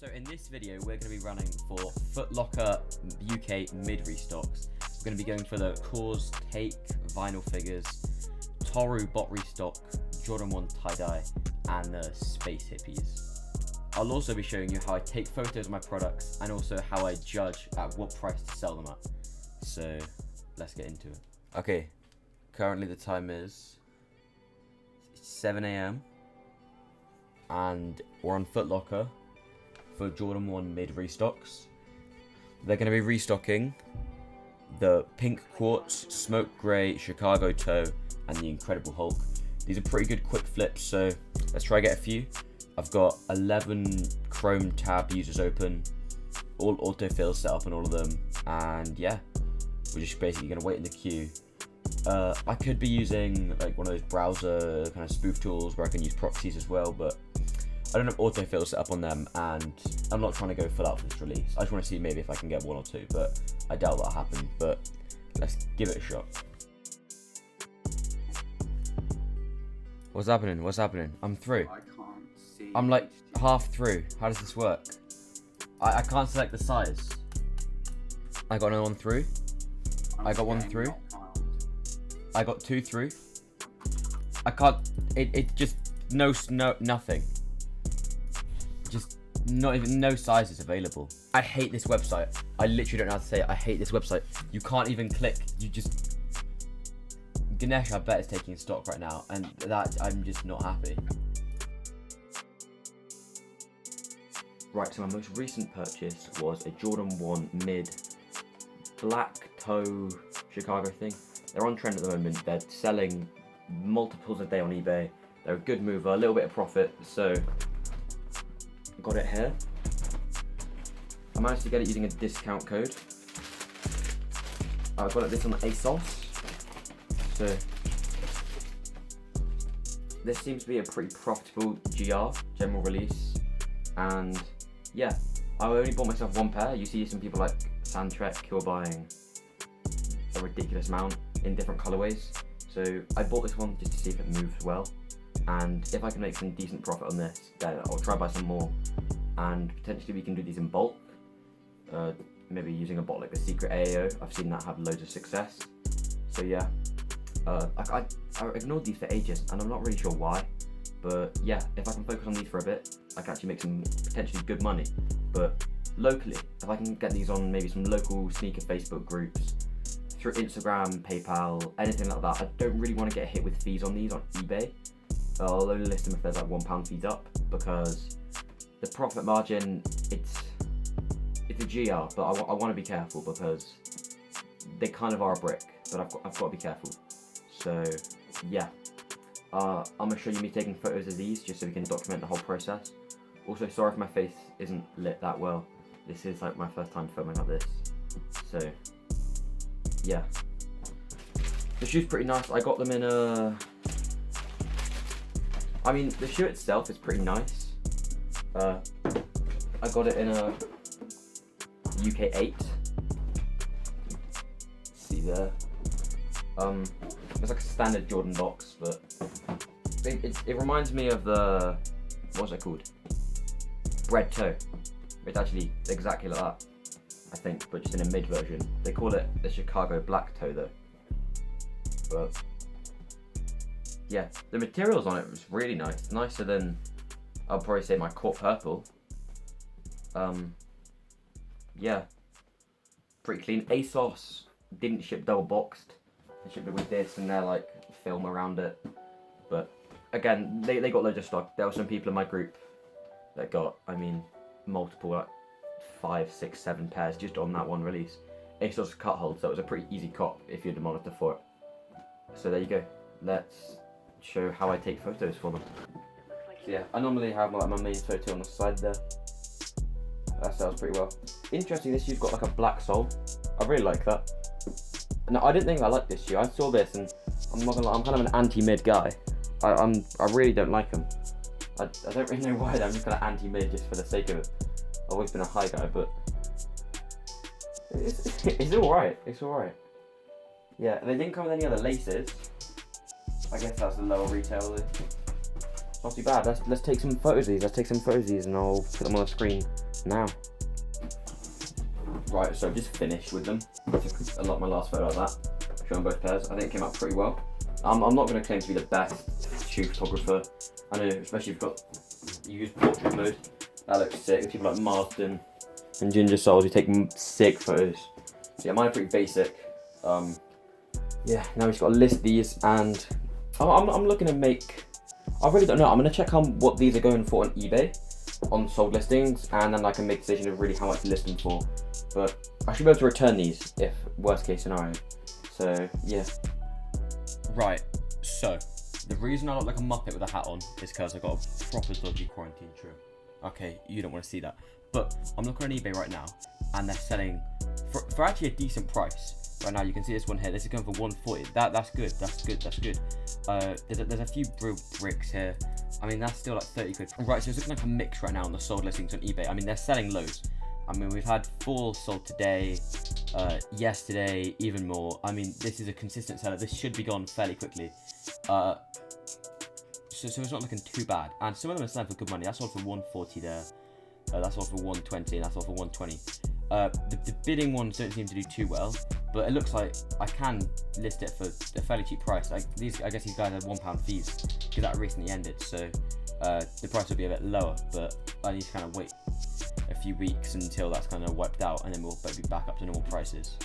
So in this video, we're going to be running for Footlocker UK mid restocks. We're going to be going for the Kaws take vinyl figures, Toru bot restock, Jordan 1 tie-dye, and the Space Hippies. I'll also be showing you how I take photos of my products and also how I judge at what price to sell them at. So let's get into it. Okay, currently the time is 7 AM and we're on Footlocker for Jordan 1 mid restocks. They're going to be restocking the Pink Quartz, Smoke Grey, Chicago Toe, and the Incredible Hulk. These are pretty good quick flips, so let's try get a few. I've got 11 Chrome tab users open, all autofill set up on all of them, and yeah, we're just basically going to wait in the queue. I could be using like one of those browser kind of spoof tools where I can use proxies as well, but I don't have autofill set up on them, and I'm not trying to go full out for this release. I just want to see maybe if I can get one or two, but I doubt that'll happen, but let's give it a shot. What's happening? What's happening? I'm through. I can't see. I'm like half through. How does this work? I can't select the size. I got another one through. I got one through. I got two through. I can't. It just nothing. Just not even no sizes available. I hate this website. I literally don't know how to say it. I hate this website. You can't even click. You just. Ganesh, I bet, is taking stock right now, and that I'm just not happy. Right, so my most recent purchase was a Jordan 1 mid black toe Chicago thing. They're on trend at the moment. They're selling multiples a day on eBay. They're a good mover, a little bit of profit, so got it here. I managed to get it using a discount code. I got this on ASOS. So this seems to be a pretty profitable GR, general release, and yeah, I only bought myself one pair. You see some people like Sandtrek who are buying a ridiculous amount in different colorways. So I bought this one just to see if it moves well, and if I can make some decent profit on this, then I'll try buy some more, and potentially we can do these in bulk, maybe using a bot like the Secret AAO. I've seen that have loads of success. So yeah, I ignored these for ages and I'm not really sure why, but yeah, if I can focus on these for a bit, I can actually make some potentially good money. But locally, if I can get these on maybe some local sneaker Facebook groups, through Instagram, PayPal, anything like that, I don't really want to get hit with fees on these on eBay. I'll only list them if there's like £1 fees up, because the profit margin, it's a GR, but I want to be careful because they kind of are a brick, but I've got to be careful. So yeah, I'm gonna show you me taking photos of these just so we can document the whole process. Also, sorry if my face isn't lit that well. This is like my first time filming like this. So yeah, the shoe's pretty nice. I got them in a. I mean, the shoe itself is pretty nice. I got it in a UK 8. See there. It's like a standard Jordan box, but it reminds me of the, what's it called? Bread toe. It's actually exactly like that, I think, but just in a mid version. They call it the Chicago black toe though. But yeah, the materials on it was really nice. Nicer than, I'll probably say, my Court Purple. Yeah, pretty clean. ASOS didn't ship double boxed. They shipped it with this and their like film around it. But again, they got loads of stock. There were some people in my group that got, I mean, multiple, like 5, 6, 7 pairs just on that one release. ASOS cut hold, so it was a pretty easy cop if you had a monitor for it. So there you go. Let's show how I take photos for them. So yeah, I normally have like my main photo on the side there. That sells pretty well. Interesting, this shoe's got like a black sole. I really like that. No, I didn't think I liked this shoe. I saw this and I'm not gonna lie, I'm kind of an anti-mid guy. I really don't like them. I don't really know why. I'm just kind of anti-mid just for the sake of it. I've always been a high guy, but it's alright. It's alright. Yeah, they didn't come with any other laces. I guess that's the lower retail though. Not too bad. Let's take some photos of these. Let's take some photos of these and I'll put them on the screen now. Right, so I've just finished with them. I took a lot of my last photo of that, showing both pairs. I think it came out pretty well. I'm not going to claim to be the best shoe photographer. I know, especially if you use portrait mode. That looks sick. People like Marston and Ginger Souls who take sick photos. So yeah, mine are pretty basic. Yeah, now we've got to list these, and I'm looking to make. I really don't know. I'm going to check what these are going for on eBay, on sold listings, and then I can make a decision of really how much to list them for. But I should be able to return these if worst case scenario. So yeah. Right. So the reason I look like a muppet with a hat on is because I got a proper dodgy quarantine trim. Okay, you don't want to see that. But I'm looking on eBay right now, and they're selling for actually a decent price. Right now, you can see this one here. This is going for 140. That's good. That's good. There's a few bricks here. I mean, that's still like 30 quid. Right, so it's looking like a mix right now on the sold listings on eBay. I mean, they're selling loads. I mean, we've had 4 sold today, yesterday, even more. I mean, this is a consistent seller. This should be gone fairly quickly. So it's not looking too bad. And some of them are selling for good money. That's all for 140 there. That's all for 120, and that's all for 120. The bidding ones don't seem to do too well, but it looks like I can list it for a fairly cheap price. Like I guess these guys had £1 fees because that recently ended, so the price will be a bit lower. But I need to kind of wait a few weeks until that's kind of wiped out, and then we'll be back up to normal prices.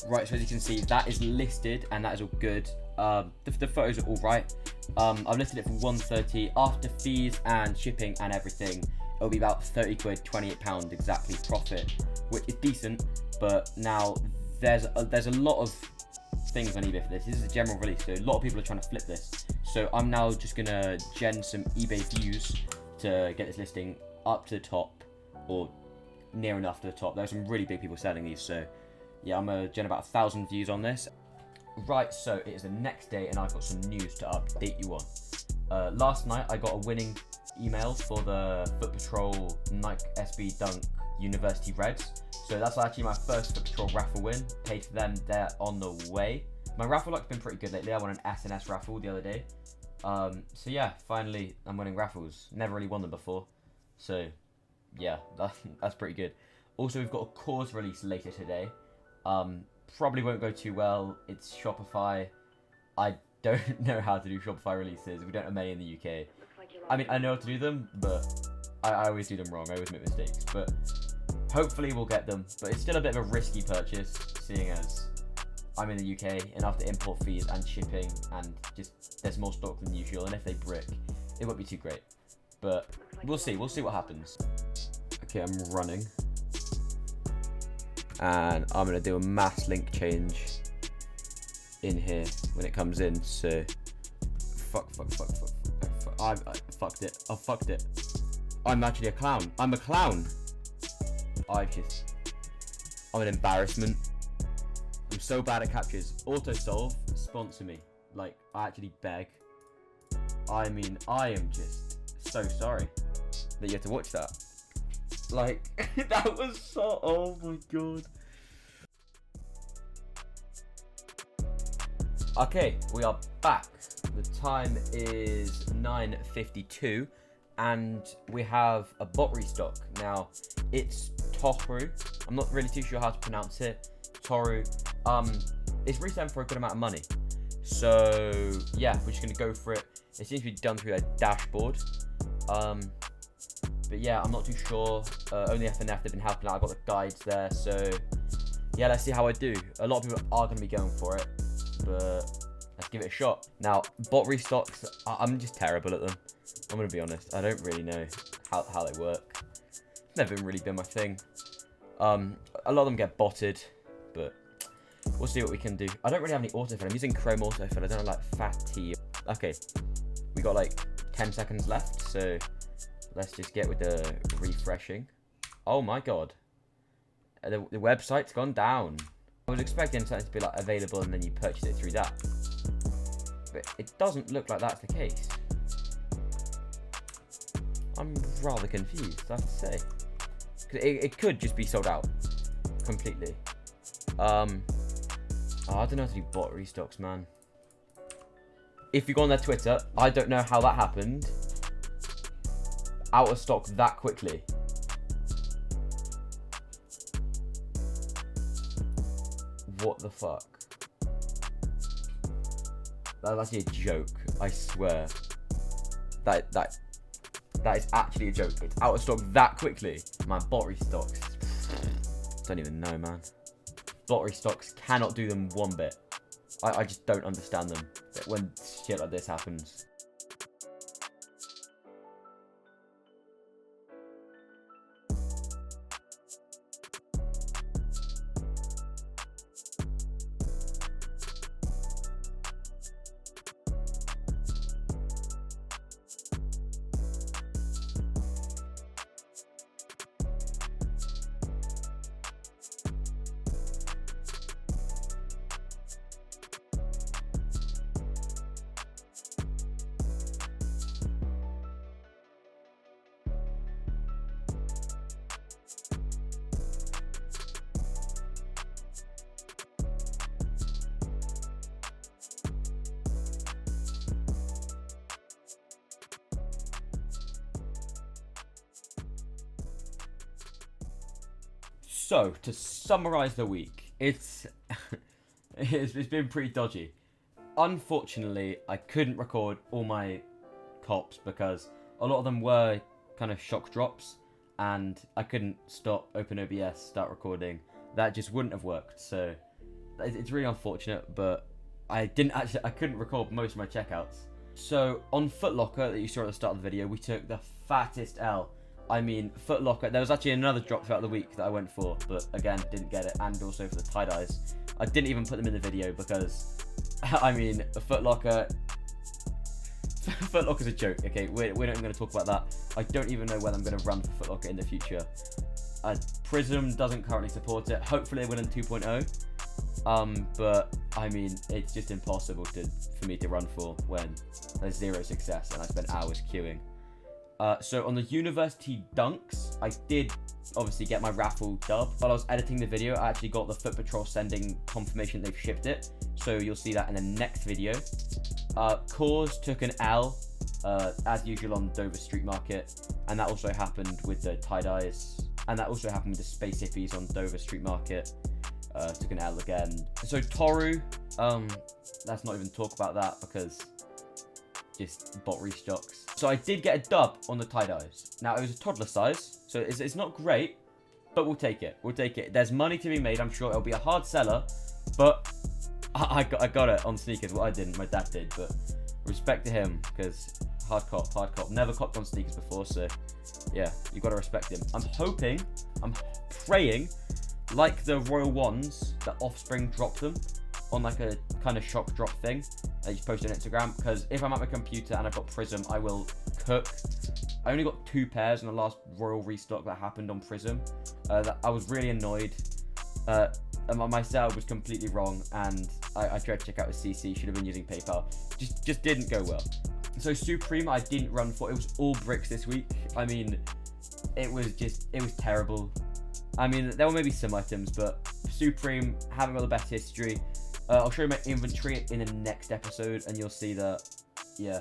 Right, so as you can see, that is listed, and that is all good. The photos are all right. I've listed it for 130 after fees and shipping and everything. It'll be about 30 quid, £28 exactly profit, which is decent. But now there's a lot of things on eBay for this. This is a general release, so a lot of people are trying to flip this. So I'm now just gonna gen some eBay views to get this listing up to the top, or near enough to the top. There's some really big people selling these, so yeah, I'm gonna gen about 1,000 views on this. Right, so it is the next day, and I've got some news to update you on. Last night I got a winning email for the Foot Patrol Nike SB Dunk University Reds. So that's actually my first Foot Patrol raffle win. Paid for them, they're on the way. My raffle luck's been pretty good lately. I won an S&S raffle the other day. So yeah, finally I'm winning raffles. Never really won them before. So yeah, that's pretty good. Also, we've got a Kaws release later today. Probably won't go too well. It's Shopify. I don't know how to do Shopify releases. We don't have many in the UK. I mean, I know how to do them, but I always do them wrong. I always make mistakes. But hopefully we'll get them. But it's still a bit of a risky purchase, seeing as I'm in the UK and I have to import fees and shipping, and just there's more stock than usual. And if they brick, it won't be too great. But we'll see. We'll see what happens. Okay, I'm running. And I'm going to do a mass link change in here when it comes in. So, fuck. I fucked it. I fucked it. I'm actually a clown. I'm a clown. I'm an embarrassment. I'm so bad at captchas. AutoSolve, sponsor me. Like, I actually beg. I mean, I am just so sorry that you have to watch that. Like, that was so... Oh my god. Okay, we are back. The time is 9:52, and we have a bot restock. Now, it's Toru. I'm not really too sure how to pronounce it. Toru. It's reselling for a good amount of money. So, yeah, we're just going to go for it. It seems to be done through their dashboard. But yeah, I'm not too sure. OnlyFNF, they've been helping out. I've got the guides there. So, yeah, let's see how I do. A lot of people are going to be going for it, but let's give it a shot. Now, bot restocks, I'm just terrible at them. I'm going to be honest. I don't really know how they work. Never really been my thing. A lot of them get botted, but we'll see what we can do. I don't really have any autofill. I'm using Chrome autofill. I don't have like fatty. Okay, we got like 10 seconds left, so let's just get with the refreshing. Oh my god. The website's gone down. I was expecting something to be like available and then you purchase it through that. But it doesn't look like that's the case. I'm rather confused, I have to say. It could just be sold out completely. I don't know how to do bot restocks, man. If you go on their Twitter, I don't know how that happened. Out of stock that quickly. What the fuck? That's actually a joke, I swear. That is actually a joke. It's out of stock that quickly. Man, bot restocks. Don't even know, man. Bot restocks cannot do them one bit. I just don't understand them when shit like this happens. So, to summarise the week, it's been pretty dodgy. Unfortunately, I couldn't record all my cops because a lot of them were kind of shock drops, and I couldn't open OBS, start recording. That just wouldn't have worked. So, it's really unfortunate, but I couldn't record most of my checkouts. So, on Footlocker that you saw at the start of the video, we took the fattest L. I mean, Footlocker, there was actually another drop throughout the week that I went for, but again, didn't get it, and also for the tie-dyes. I didn't even put them in the video because, I mean, Footlocker's a joke, okay? We're not even going to talk about that. I don't even know whether I'm going to run for Footlocker in the future. Prism doesn't currently support it. Hopefully they will in 2.0. But, I mean, it's just impossible for me to run for when there's zero success and I spend hours queuing. So on the University Dunks, I did obviously get my Raffle dub. While I was editing the video, I actually got the Foot Patrol sending confirmation they've shipped it. So you'll see that in the next video. Kaws took an L, as usual on Dover Street Market. And that also happened with the tie-dyes. And that also happened with the Space Hippies on Dover Street Market. Took an L again. So Toru, let's not even talk about that because just bot restocks. So I did get a dub on the tie-dyes. Now, it was a toddler size, so it's not great, but we'll take it. We'll take it. There's money to be made. I'm sure it'll be a hard seller, but I got it on sneakers. Well, I didn't. My dad did, but respect to him because hard cop. Never copped on sneakers before, so yeah, you got to respect him. I'm praying, like the Royal Ones, that Offspring dropped them on like a kind of shock drop thing. I just posted on Instagram because if I'm at my computer and I've got Prism, I will cook. I only got 2 pairs in the last Royal restock that happened on Prism. I was really annoyed. My sale was completely wrong, and I tried to check out with CC. Should have been using PayPal. Just didn't go well. So Supreme, I didn't run for. It was all bricks this week. I mean, it was terrible. I mean, there were maybe some items, but Supreme haven't got the best history. I'll show you my inventory in the next episode, and you'll see that, yeah,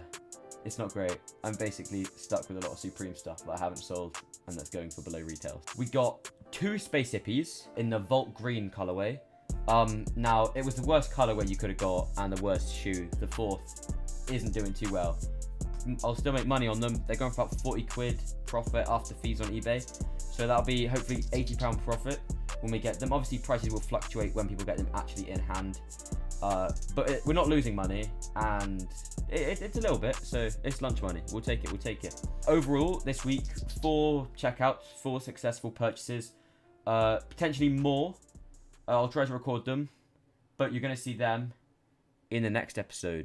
it's not great. I'm basically stuck with a lot of Supreme stuff that I haven't sold, and that's going for below retail. We got 2 Space Hippies in the Vault Green colorway. Now, it was the worst colorway you could have got, and the worst shoe. The 4th isn't doing too well. I'll still make money on them. They're going for about 40 quid profit after fees on eBay. So that'll be hopefully £80 profit when we get them. Obviously, prices will fluctuate when people get them actually in hand. But we're not losing money, and it's a little bit, so it's lunch money. We'll take it. Overall, this week, 4 checkouts, 4 successful purchases, potentially more. I'll try to record them, but you're going to see them in the next episode.